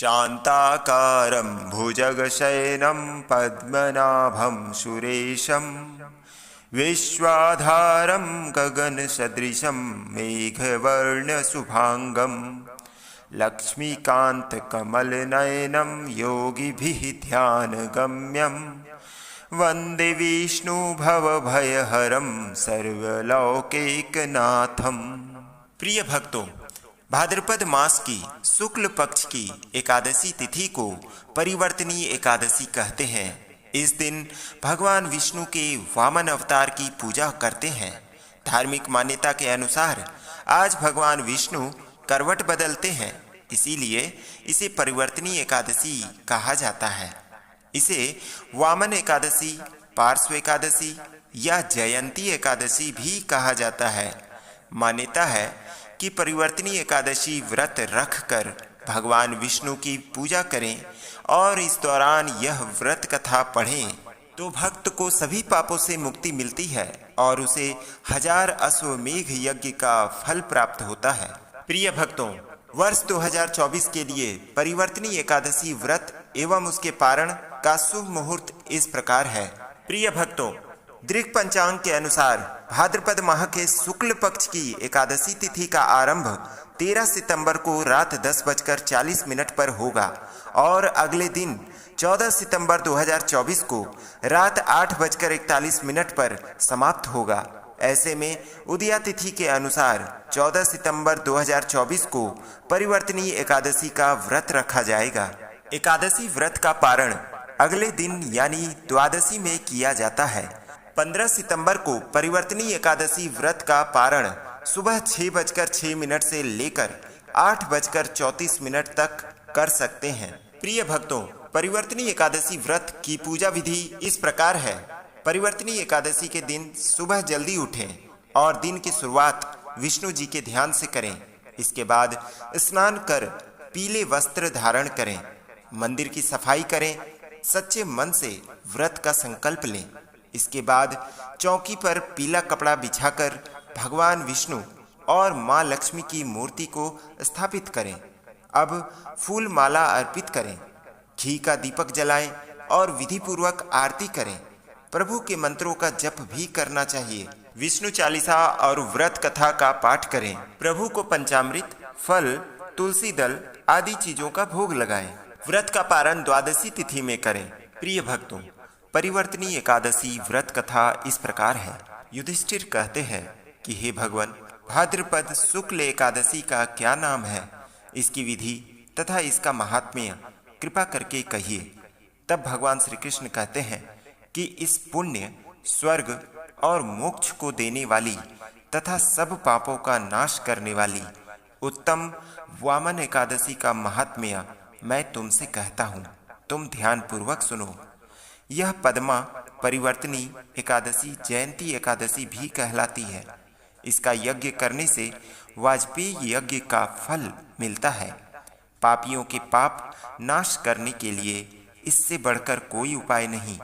शान्ताकारं भुजगशयनं पद्मनाभं सुरेशं विश्वाधारं गगनसदृशं मेघवर्णशुभाङ्गं लक्ष्मीकान्तकमलनयनं योगिभिः ध्यानगम्यं वन्दे विष्णुभवभयहरं सर्वलौकिकनाथं। प्रिय भक्तों, भाद्रपद मास की शुक्ल पक्ष की एकादशी तिथि को परिवर्तनीय एकादशी कहते हैं। इस दिन भगवान विष्णु के वामन अवतार की पूजा करते हैं। धार्मिक मान्यता के अनुसार आज भगवान विष्णु करवट बदलते हैं, इसीलिए इसे परिवर्तनीय एकादशी कहा जाता है। इसे वामन एकादशी, पार्श्व एकादशी या जयंती एकादशी भी कहा जाता है। मान्यता है कि परिवर्तनीय एकादशी व्रत रखकर भगवान विष्णु की पूजा करें और इस दौरान यह व्रत कथा पढ़ें तो भक्त को सभी पापों से मुक्ति मिलती है और उसे 1000 अश्वमेघ यज्ञ का फल प्राप्त होता है। प्रिय भक्तों, वर्ष 2024 के लिए परिवर्तनीय एकादशी व्रत एवं उसके पारण का शुभ मुहूर्त इस प्रकार है। प्रिय भक्तों, दृक पंचांग के अनुसार भाद्रपद माह के शुक्ल पक्ष की एकादशी तिथि का आरंभ 13 सितंबर को रात 10:40 पर होगा और अगले दिन 14 सितंबर 2024 को रात 8:41 पर समाप्त होगा। ऐसे में उदया तिथि के अनुसार 14 सितंबर 2024 को परिवर्तनीय एकादशी का व्रत रखा जाएगा। एकादशी व्रत का पारण अगले दिन यानी द्वादशी में किया जाता है। 15 सितंबर को परिवर्तनीय एकादशी व्रत का पारण सुबह 6:06 से लेकर 8:34 तक कर सकते हैं। प्रिय भक्तों, परिवर्तनीय एकादशी व्रत की पूजा विधि इस प्रकार है। परिवर्तनीय एकादशी के दिन सुबह जल्दी उठें और दिन की शुरुआत विष्णु जी के ध्यान से करें। इसके बाद स्नान कर पीले वस्त्र धारण करें, मंदिर की सफाई करें, सच्चे मन से व्रत का संकल्प लें। इसके बाद चौकी पर पीला कपड़ा बिछाकर भगवान विष्णु और मां लक्ष्मी की मूर्ति को स्थापित करें। अब फूल माला अर्पित करें, घी का दीपक जलाएं और विधि पूर्वक आरती करें। प्रभु के मंत्रों का जप भी करना चाहिए। विष्णु चालीसा और व्रत कथा का पाठ करें। प्रभु को पंचामृत, फल, तुलसी दल आदि चीजों का भोग लगाएं। व्रत का पारण द्वादशी तिथि में करें। प्रिय भक्तों, परिवर्तनीय एकादशी व्रत कथा इस प्रकार है। युधिष्ठिर कहते हैं कि हे भगवान, भाद्रपद शुक्ल एकादशी का क्या नाम है, इसकी विधि तथा इसका महात्म्य कृपा करके कहिए। तब भगवान श्री कृष्ण कहते हैं कि इस पुण्य, स्वर्ग और मोक्ष को देने वाली तथा सब पापों का नाश करने वाली उत्तम वामन एकादशी का महात्म्य मैं तुमसे कहता हूँ। तुम ध्यान पूर्वक सुनो। यह पद्मा परिवर्तनी एकादशी जयंती एकादशी भी कहलाती है। इसका यज्ञ करने से वाजपेयी यज्ञ का फल मिलता है। पापियों के पाप नाश करने के लिए इससे बढ़कर कोई उपाय नहीं।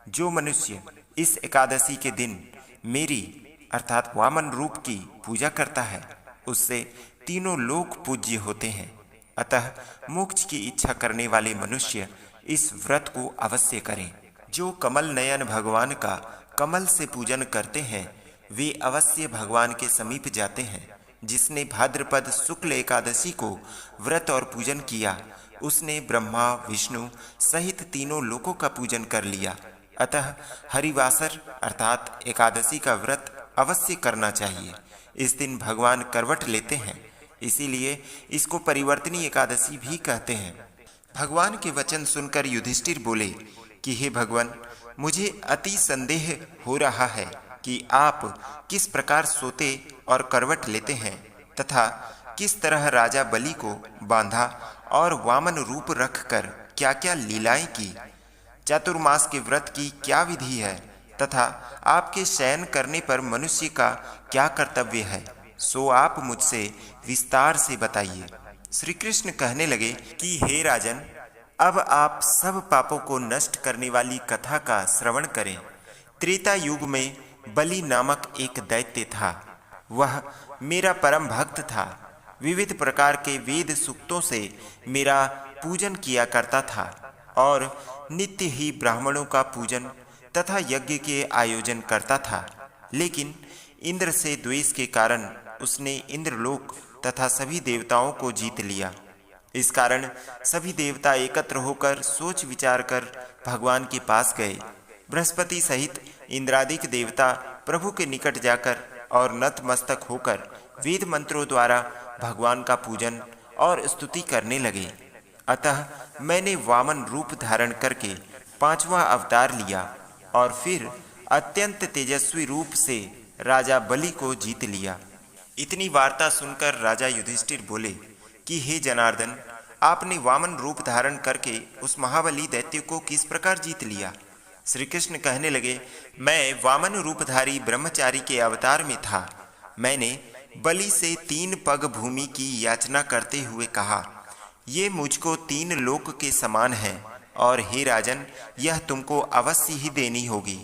जो मनुष्य इस एकादशी के दिन मेरी अर्थात वामन रूप की पूजा करता है, उससे तीनों लोक पूज्य होते हैं। अतः मोक्ष की इच्छा करने वाले मनुष्य इस व्रत को अवश्य करें। जो कमल नयन भगवान का कमल से पूजन करते हैं वे अवश्य भगवान के समीप जाते हैं। जिसने भाद्रपद शुक्ल एकादशी को व्रत और पूजन किया, उसने ब्रह्मा विष्णु सहित तीनों लोकों का पूजन कर लिया। अतः हरिवासर अर्थात एकादशी का व्रत अवश्य करना चाहिए। इस दिन भगवान करवट लेते हैं, इसीलिए इसको परिवर्तनीय एकादशी भी कहते हैं। भगवान के वचन सुनकर युधिष्ठिर बोले कि हे भगवान, मुझे अति संदेह हो रहा है कि आप किस प्रकार सोते और करवट लेते हैं तथा किस तरह राजा बलि को बांधा और वामन रूप रखकर क्या क्या लीलाएं की। चातुर्मास के व्रत की क्या विधि है तथा आपके शयन करने पर मनुष्य का क्या कर्तव्य है, सो आप मुझसे विस्तार से बताइए। श्री कृष्ण कहने लगे कि हे राजन, अब आप सब पापों को नष्ट करने वाली कथा का श्रवण करें। त्रेता युग में बलि नामक एक दैत्य था। वह मेरा परम भक्त था। विविध प्रकार के वेद सूक्तों से मेरा पूजन किया करता था और नित्य ही ब्राह्मणों का पूजन तथा यज्ञ के आयोजन करता था। लेकिन इंद्र से द्वेष के कारण उसने इंद्रलोक तथा सभी देवताओं को जीत लिया। इस कारण सभी देवता एकत्र होकर सोच विचार कर भगवान के पास गए। बृहस्पति सहित इंद्रादिक देवता प्रभु के निकट जाकर और नतमस्तक होकर वेद मंत्रों द्वारा भगवान का पूजन और स्तुति करने लगे। अतः मैंने वामन रूप धारण करके 5वां अवतार लिया और फिर अत्यंत तेजस्वी रूप से राजा बलि को जीत लिया। इतनी वार्ता सुनकर राजा युधिष्ठिर बोले कि हे जनार्दन, आपने वामन रूप धारण करके उस महाबली दैत्य को किस प्रकार जीत लिया? श्री कृष्ण कहने लगे, मैं वामन रूपधारी ब्रह्मचारी के अवतार में था। मैंने बलि से 3 पग भूमि की याचना करते हुए कहा, ये मुझको 3 लोक के समान है और हे राजन, यह तुमको अवश्य ही देनी होगी।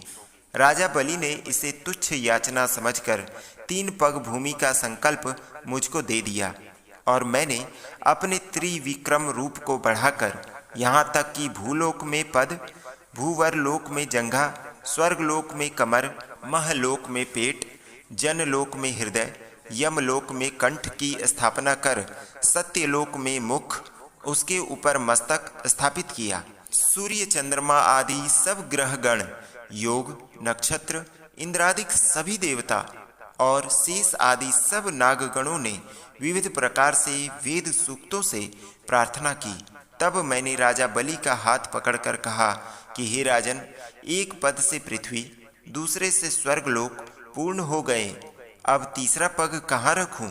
राजा बलि ने इसे तुच्छ याचना समझकर 3 पग भूमि का संकल्प मुझको दे दिया और मैंने अपने त्रिविक्रम रूप को बढ़ाकर यहाँ तक कि भूलोक में पद, भूवरलोक में जंघा, स्वर्गलोक में कमर, महलोक में पेट, जनलोक में हृदय, यमलोक में कंठ की स्थापना कर सत्यलोक में मुख, उसके ऊपर मस्तक स्थापित किया। सूर्य चंद्रमा आदि सब ग्रहगण, योग, नक्षत्र, इंद्रादिक सभी देवता और शेष आदि सब नागगणों ने विविध प्रकार से वेद सूक्तों से प्रार्थना की। तब मैंने राजा बलि का हाथ पकड़कर कहा कि हे राजन, एक पद से पृथ्वी, दूसरे से स्वर्गलोक पूर्ण हो गए, अब तीसरा पग कहाँ रखूं?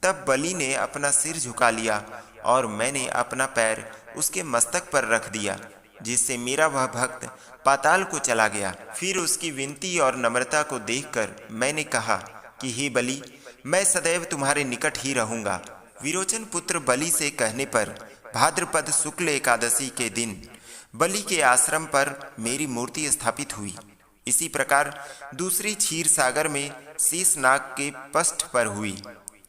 तब बलि ने अपना सिर झुका लिया और मैंने अपना पैर उसके मस्तक पर रख दिया, जिससे मेरा वह भक्त पाताल को चला गया। फिर उसकी विनती और नम्रता को देखकर मैंने कहा कि हे बलि, मैं सदैव तुम्हारे निकट ही रहूंगा। विरोचन पुत्र बलि से कहने पर भाद्रपद शुक्ल एकादशी के दिन बलि के आश्रम पर मेरी मूर्ति स्थापित हुई। इसी प्रकार दूसरी क्षीर सागर में शेषनाग के पष्ठ पर हुई।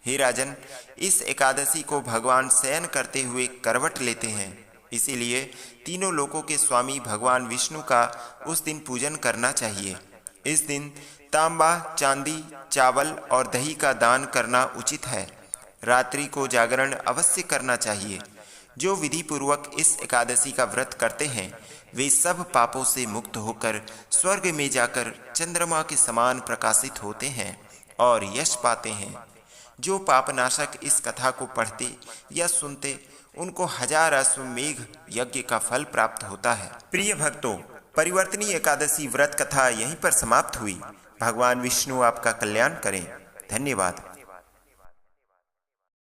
हे राजन, इस एकादशी को भगवान शयन करते हुए करवट लेते हैं, इसीलिए तीनों लोकों के स्वामी भगवान विष्णु का उस दिन पूजन करना चाहिए। इस दिन तांबा, चांदी, चावल और दही का दान करना उचित है। रात्रि को जागरण अवश्य करना चाहिए। जो विधि पूर्वक इस एकादशी का व्रत करते हैं वे सब पापों से मुक्त होकर स्वर्ग में जाकर चंद्रमा के समान प्रकाशित होते हैं और यश पाते हैं। जो पापनाशक इस कथा को पढ़ते या सुनते उनको 1000 अश्वमेघ यज्ञ का फल प्राप्त होता है। प्रिय भक्तों, परिवर्तनी एकादशी व्रत कथा यहीं पर समाप्त हुई। भगवान विष्णु आपका कल्याण करें। धन्यवाद।